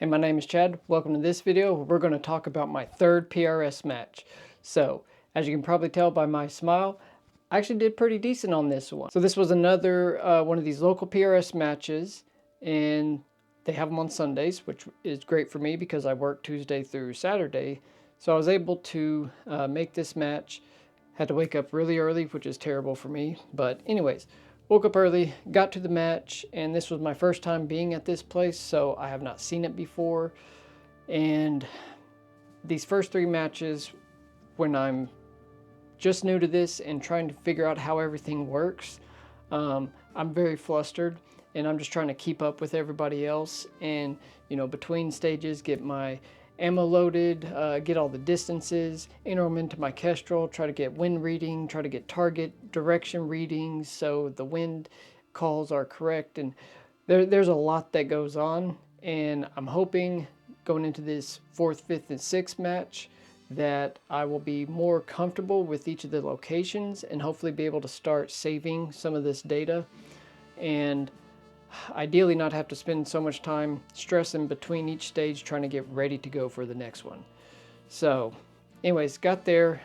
Hey, my name is Chad. Welcome to this video. We're going to talk about my third PRS match. So, as you can probably tell by my smile, I actually did pretty decent on this one. So this was another one of these local PRS matches, and they have them on Sundays, which is great for me because I work Tuesday through Saturday. So I was able to make this match. Had to wake up really early, which is terrible for me. But anyways, woke up early, got to the match, and this was my first time being at this place, so I have not seen it before. And these first three matches, when I'm just new to this and trying to figure out how everything works, I'm very flustered, and I'm just trying to keep up with everybody else. And, you know, between stages, get my ammo loaded, get all the distances, enter them into my Kestrel, try to get wind reading, try to get target direction readings so the wind calls are correct. And there's a lot that goes on, and I'm hoping going into this 4th, 5th, and 6th match that I will be more comfortable with each of the locations and hopefully be able to start saving some of this data, and ideally not have to spend so much time stressing between each stage trying to get ready to go for the next one. So anyways, got there,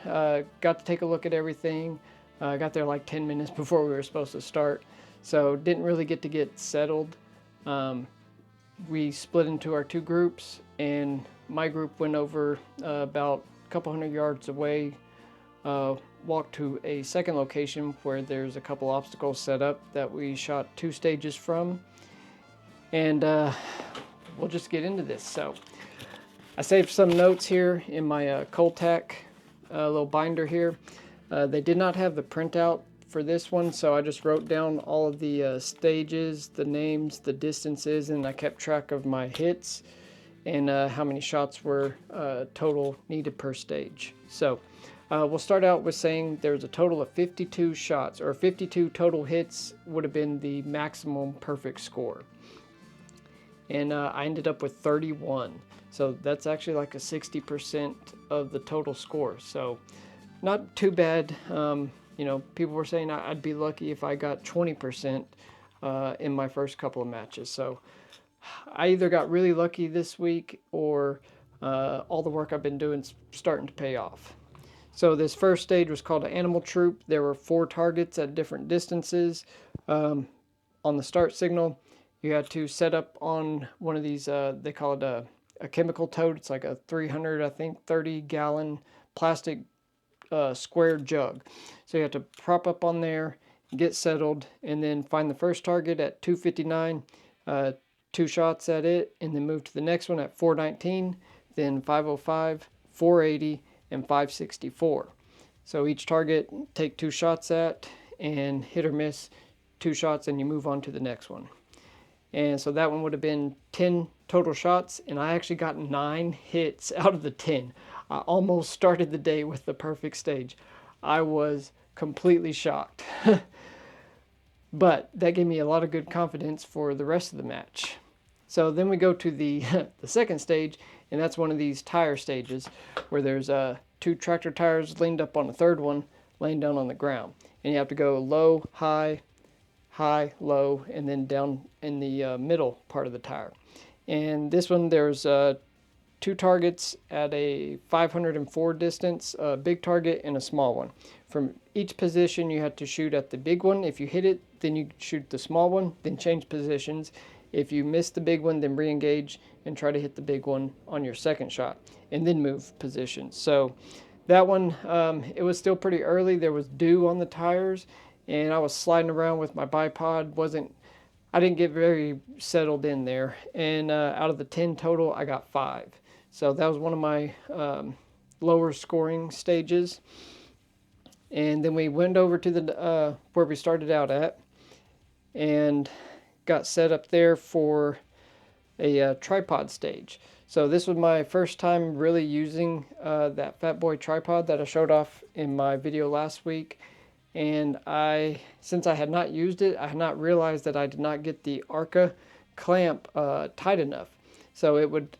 got to take a look at everything. Got there like 10 minutes before we were supposed to start, so didn't really get settled. We split into our two groups, and my group went over about a couple hundred yards away, walked to a second location where there's a couple obstacles set up that we shot 2 stages from, and we'll just get into this. So I saved some notes here in my Coltac little binder here. They did not have the printout for this one, so I just wrote down all of the stages, the names, the distances, and I kept track of my hits and how many shots were total needed per stage. So we'll start out with saying there's a total of 52 shots, or 52 total hits would have been the maximum perfect score. And I ended up with 31. So that's actually like a 60% of the total score. So not too bad. You know, people were saying I'd be lucky if I got 20% in my first couple of matches. So I either got really lucky this week, or all the work I've been doing is starting to pay off. So this first stage was called an Animal Troop. There were 4 targets at different distances. On the start signal, you had to set up on one of these, they call it a chemical tote. It's like a 300, I think, 30-gallon plastic square jug. So you have to prop up on there, get settled, and then find the first target at 259, 2 shots at it, and then move to the next one at 419, then 505, 480, and 564. So each target take 2 shots at, and hit or miss 2 shots, and you move on to the next one. And so that one would have been 10 total shots, and I actually got 9 hits out of the 10. I almost started the day with the perfect stage. I was completely shocked. But that gave me a lot of good confidence for the rest of the match. So then we go to the the second stage, and that's one of these tire stages where there's 2 tractor tires leaned up on the third one, laying down on the ground. And you have to go low, high, high, low, and then down in the middle part of the tire. And this one, there's 2 targets at a 504 distance, a big target and a small one. From each position, you had to shoot at the big one. If you hit it, then you shoot the small one, then change positions. If you miss the big one, then re-engage and try to hit the big one on your second shot, and then move positions. So that one, it was still pretty early. There was dew on the tires, and I was sliding around with my bipod. I didn't get very settled in there. And out of the 10 total, I got 5. So that was one of my lower scoring stages. And then we went over to the where we started out at, and got set up there for a tripod stage. So this was my first time really using that Fat Boy tripod that I showed off in my video last week. And since I had not used it, I had not realized that I did not get the Arca clamp tight enough. So it would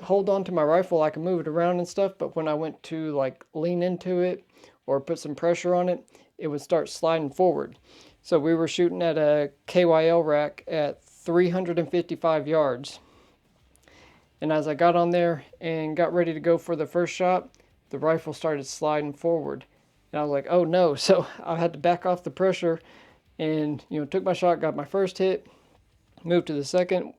hold on to my rifle, I could move it around and stuff, but when I went to like lean into it or put some pressure on it, it would start sliding forward. So we were shooting at a KYL rack at 355 yards, And as I got on there and got ready to go for the first shot, the rifle started sliding forward. And I was like, oh no. So I had to back off the pressure and, took my shot, got my first hit, moved to the second,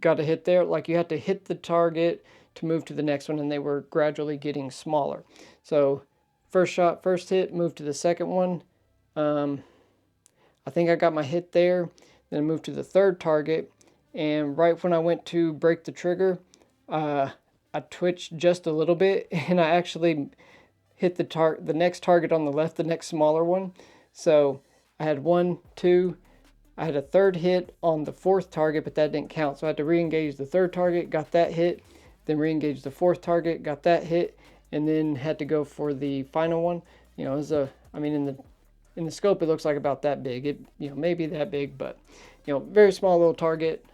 got a hit there. Like, you had to hit the target to move to the next one, and they were gradually getting smaller. So first shot, first hit, moved to the second one. I think I got my hit there. Then I moved to the third target, and right when I went to break the trigger, I twitched just a little bit, and I actually hit the next target on the left, the next smaller one. So I had 1, 2, I had a third hit on the fourth target, but that didn't count. So I had to re-engage the third target, got that hit, then re-engage the fourth target, got that hit, and then had to go for the final one. It was in the scope, it looks like about that big. It, maybe that big, but, very small little target,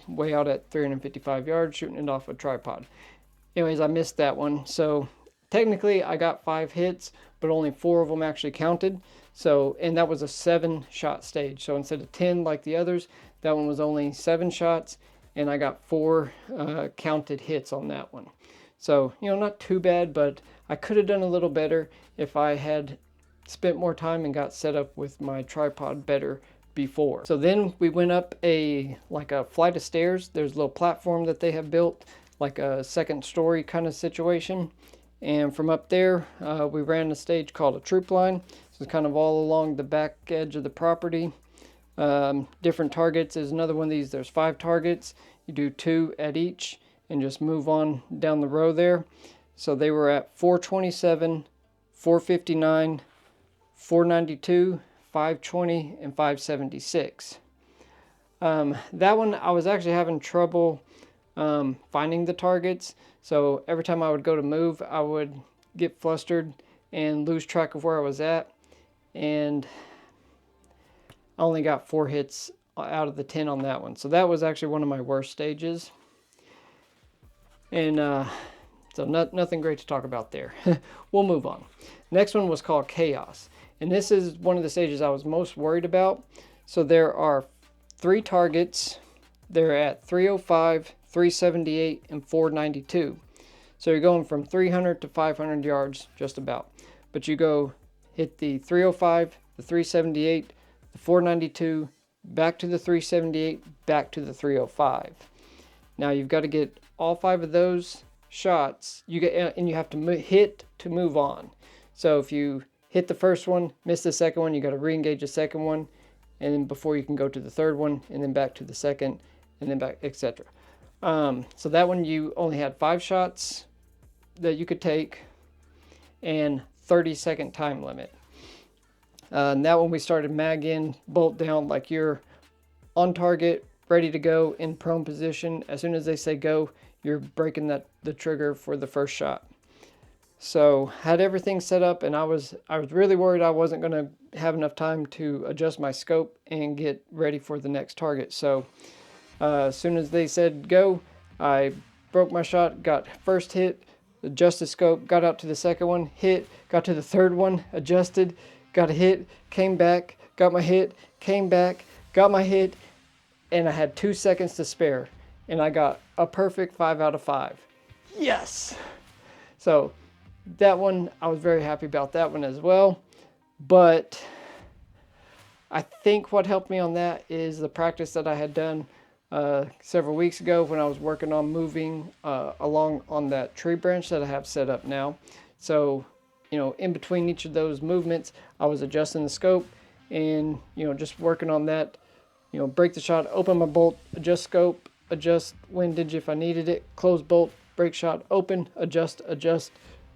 way out at 355 yards, shooting it off a tripod. Anyways, I missed that one. So technically I got 5 hits, but only 4 of them actually counted. So, and that was a 7-shot stage. So instead of 10 like the others, that one was only 7 shots, and I got 4 counted hits on that one. So, not too bad, but I could have done a little better if I had spent more time and got set up with my tripod better before. So then we went up like a flight of stairs. There's a little platform that they have built, like a second story kind of situation. And from up there, we ran a stage called a troop line. So it's kind of all along the back edge of the property. Different targets is another one of these. There's 5 targets. You do 2 at each and just move on down the row there. So they were at 427, 459, 492, 520, and 576. That one I was actually having trouble finding the targets. So every time I would go to move, I would get flustered and lose track of where I was at. And I only got 4 hits out of the 10 on that one. So that was actually one of my worst stages. And so nothing great to talk about there. We'll move on. Next one was called Chaos. And this is one of the stages I was most worried about. So there are 3 targets. They're at 305, 378, and 492. So you're going from 300 to 500 yards, just about. But you go hit the 305, the 378, the 492, back to the 378, back to the 305. Now you've got to get all 5 of those shots. And you have to hit to move on. So if you hit the first one, miss the second one, you got to re-engage the second one, and then before you can go to the third one, and then back to the second, and then back, etc. So that one you only had 5 shots that you could take, and 30-second time limit. And that one we started mag in, bolt down, like you're on target, ready to go in prone position. As soon as they say go, you're breaking the trigger for the first shot. So had everything set up, and I was really worried I wasn't going to have enough time to adjust my scope and get ready for the next target. So as soon as they said go, I broke my shot, got first hit, adjusted scope, got out to the second one, hit, got to the third one, adjusted, got a hit, came back, got my hit, came back, got my hit, and I had 2 seconds to spare, and I got a perfect 5 out of 5. Yes! So that one, I was very happy about that one as well. But I think what helped me on that is the practice that I had done several weeks ago when I was working on moving along on that tree branch that I have set up now. So, in between each of those movements, I was adjusting the scope and, just working on that. Break the shot, open my bolt, adjust scope, adjust windage if I needed it, close bolt, break shot, open, adjust,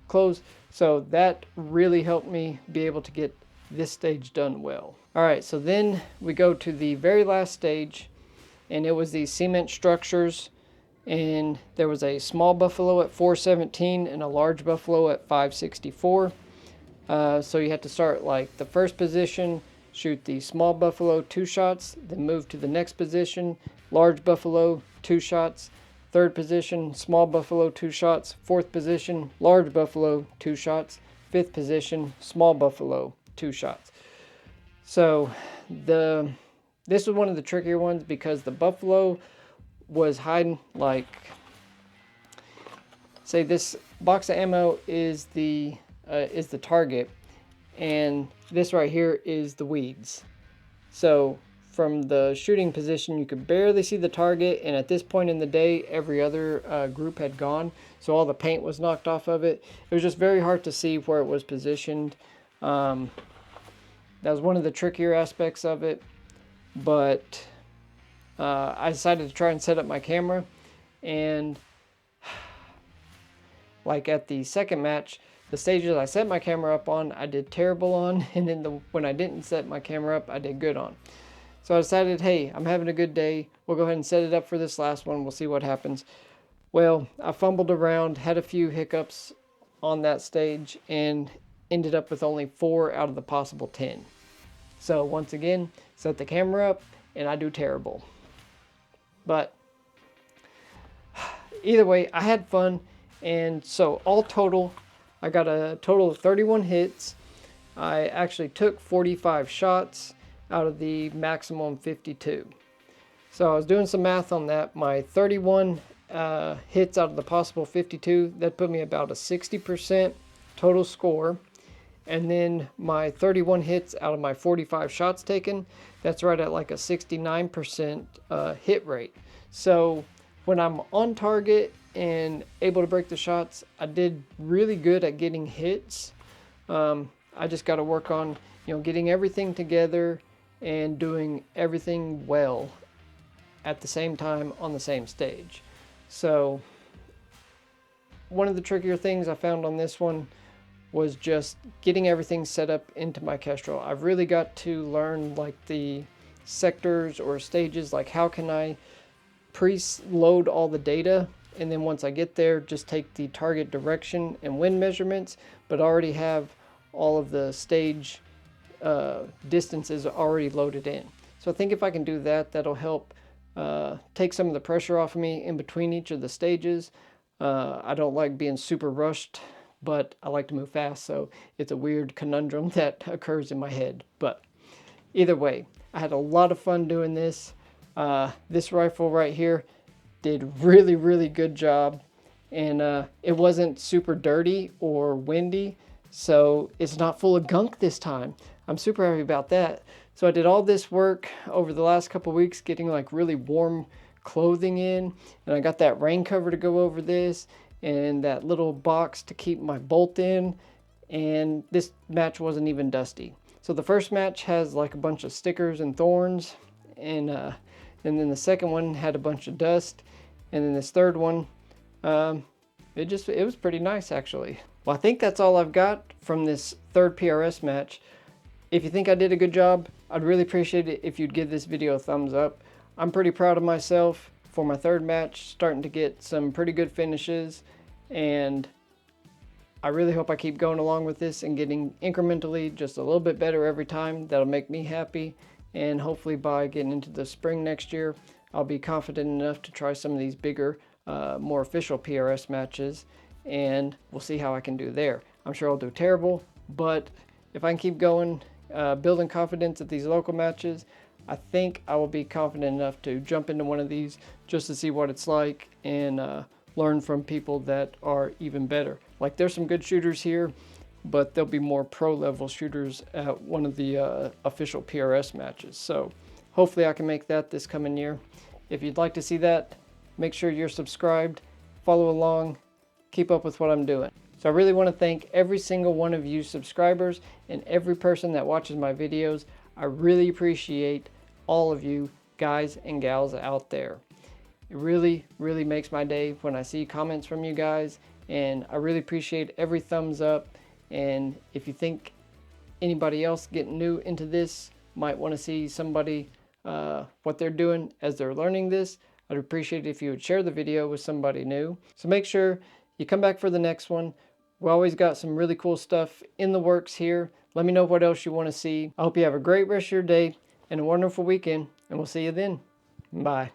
close. So that really helped me be able to get this stage done well. All right, so then we go to the very last stage, and it was these cement structures, and there was a small buffalo at 417 and a large buffalo at 564. So you had to start like the first position, shoot the small buffalo 2 shots, then move to the next position, large buffalo 2 shots, third position, small buffalo 2 shots, fourth position, large buffalo 2 shots, fifth position, small buffalo 2 shots. So this was one of the trickier ones because the buffalo was hiding like say this box of ammo is the target, and this right here is the weeds. So from the shooting position, you could barely see the target, and at this point in the day, every other group had gone, so all the paint was knocked off of it. It was just very hard to see where it was positioned. That was one of the trickier aspects of it, but I decided to try and set up my camera, and like at the second match, the stages I set my camera up on, I did terrible on, and then when I didn't set my camera up, I did good on. So I decided, hey, I'm having a good day. We'll go ahead and set it up for this last one. We'll see what happens. Well, I fumbled around, had a few hiccups on that stage, and ended up with only 4 out of the possible 10. So once again, set the camera up, and I do terrible. But either way, I had fun, and so all total, I got a total of 31 hits. I actually took 45 shots out of the maximum 52. So I was doing some math on that. My 31 hits out of the possible 52, that put me about a 60% total score. And then my 31 hits out of my 45 shots taken, that's right at like a 69% hit rate. So when I'm on target and able to break the shots, I did really good at getting hits. I just got to work on, getting everything together and doing everything well at the same time on the same stage. So one of the trickier things I found on this one was just getting everything set up into my Kestrel. I've really got to learn like the sectors or stages, like how can I pre-load all the data, and then once I get there, just take the target direction and wind measurements, but already have all of the stage distances already loaded in. So I think if I can do that, that'll help take some of the pressure off of me in between each of the stages. I don't like being super rushed, but I like to move fast, so it's a weird conundrum that occurs in my head. But either way, I had a lot of fun doing this. This rifle right here did really, really good job, and it wasn't super dirty or windy, so it's not full of gunk this time. I'm super happy about that. So I did all this work over the last couple weeks, getting like really warm clothing in, and I got that rain cover to go over this, and that little box to keep my bolt in, and this match wasn't even dusty. So the first match has like a bunch of stickers and thorns, and then the second one had a bunch of dust, and then this third one, it was pretty nice actually. Well, I think that's all I've got from this third PRS match. If you think I did a good job, I'd really appreciate it if you'd give this video a thumbs up. I'm pretty proud of myself for my third match, starting to get some pretty good finishes, and I really hope I keep going along with this and getting incrementally just a little bit better every time. That'll make me happy, and hopefully by getting into the spring next year, I'll be confident enough to try some of these bigger, more official PRS matches, and we'll see how I can do there. I'm sure I'll do terrible, but if I can keep going, building confidence at these local matches, I think I will be confident enough to jump into one of these just to see what it's like and learn from people that are even better. Like, there's some good shooters here, but there'll be more pro level shooters at one of the official PRS matches. So hopefully I can make that this coming year. If you'd like to see that, make sure you're subscribed, follow along, keep up with what I'm doing. So I really want to thank every single one of you subscribers and every person that watches my videos. I really appreciate all of you guys and gals out there. It really, really makes my day when I see comments from you guys, and I really appreciate every thumbs up. And if you think anybody else getting new into this might want to see somebody what they're doing as they're learning this, I'd appreciate it if you would share the video with somebody new. So make sure you come back for the next one. We always got some really cool stuff in the works here. Let me know what else you want to see. I hope you have a great rest of your day and a wonderful weekend, and we'll see you then. Bye.